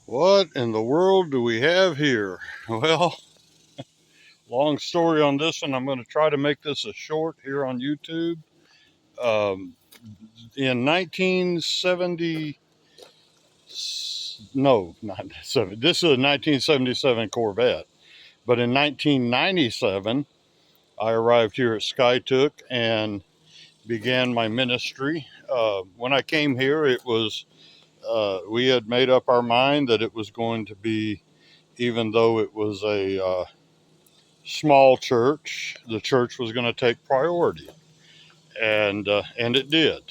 What in the world do we have here? Well, long story on this one. I'm going to try to make this a short here on YouTube. Um, in 1970, no, not 7. This is a 1977 Corvette. But in 1997, I arrived here at SkyTook and began my ministry. When I came here, we had made up our mind that it was going to be, even though it was a small church, the church was going to take priority, and it did.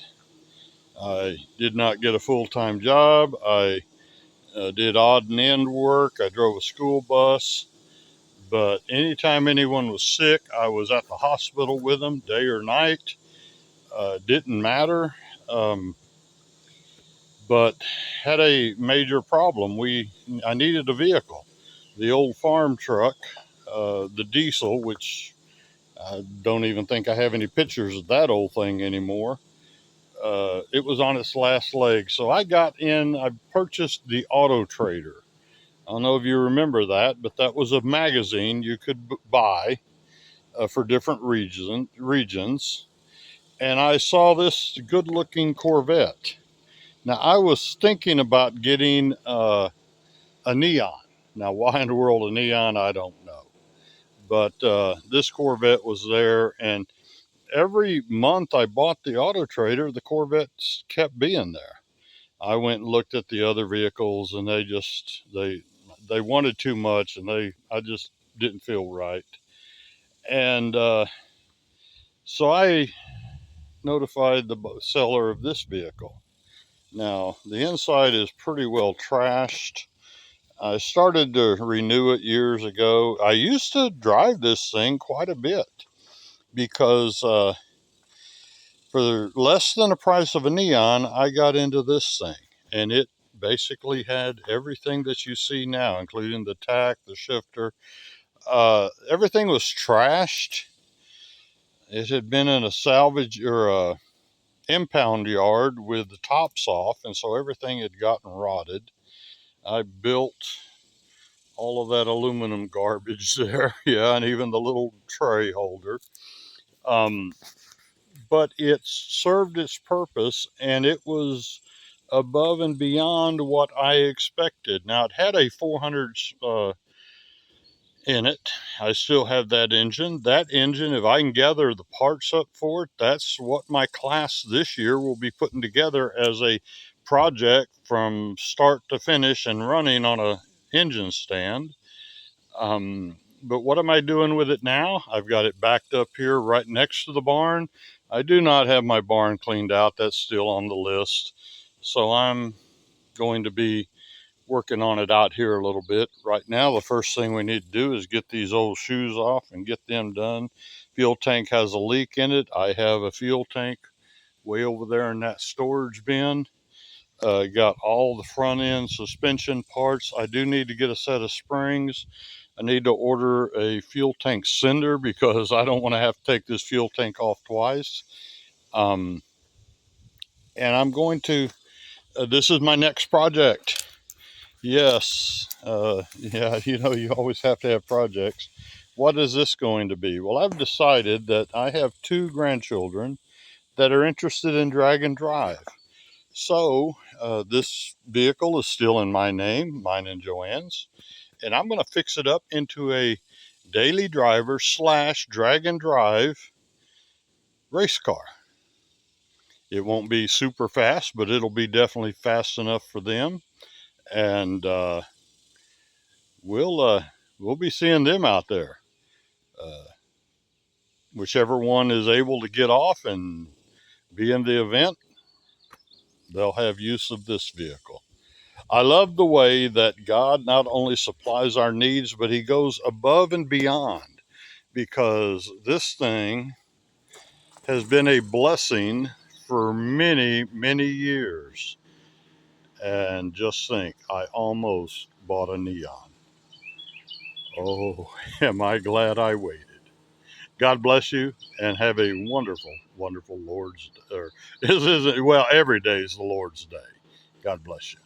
I did not get a full-time job. I did odd and end work. I drove a school bus, but anytime anyone was sick, I was at the hospital with them, day or night. Didn't matter. Um, but had a major problem. I needed a vehicle. The old farm truck, the diesel, which I don't even think I have any pictures of that old thing anymore. It was on its last leg. So I purchased the Auto Trader. I don't know if you remember that, but that was a magazine you could buy for different regions. And I saw this good looking Corvette. Now, I was thinking about getting a Neon. Now, why in the world a Neon, I don't know. But this Corvette was there, and every month I bought the Auto Trader, the Corvettes kept being there. I went and looked at the other vehicles, and they wanted too much, and I just didn't feel right. And so I notified the seller of this vehicle. Now the inside is pretty well trashed. I started to renew it years ago. I used to drive this thing quite a bit because for less than the price of a Neon, I got into this thing, and it basically had everything that you see now, including the tack, the shifter. Everything was trashed. It had been in a salvage or a impound yard with the tops off, and so everything had gotten rotted. I built all of that aluminum garbage there, yeah, and even the little tray holder. Um, but it served its purpose, and it was above and beyond what I expected. Now, it had a 400 in it. I still have that engine. That engine, if I can gather the parts up for it, that's what my class this year will be putting together as a project from start to finish and running on a engine stand. But what am I doing with it now? I've got it backed up here right next to the barn. I do not have my barn cleaned out. That's still on the list. So I'm going to be working on it out here a little bit. Right now, the first thing we need to do is get these old shoes off and get them done. Fuel tank has a leak in it. I have a fuel tank way over there in that storage bin. Got all the front end suspension parts. I do need to get a set of springs. I need to order a fuel tank sender because I don't want to have to take this fuel tank off twice. Um, and I'm going to, this is my next project. Yes. Yeah, you always have to have projects. What is this going to be? Well, I've decided that I have two grandchildren that are interested in drag and drive. So this vehicle is still in my name, mine and Joanne's, and I'm going to fix it up into a daily driver / drag and drive race car. It won't be super fast, but it'll be definitely fast enough for them, and we'll uh, we'll be seeing them out there. Uh, Whichever one is able to get off and be in the event, they'll have use of this vehicle. I love the way that God not only supplies our needs, but He goes above and beyond, because this thing has been a blessing for many, many years. And just think, I almost bought a Neon. Oh, am I glad I waited. God bless you and have a wonderful, wonderful Lord's Day. Well, every day is the Lord's Day. God bless you.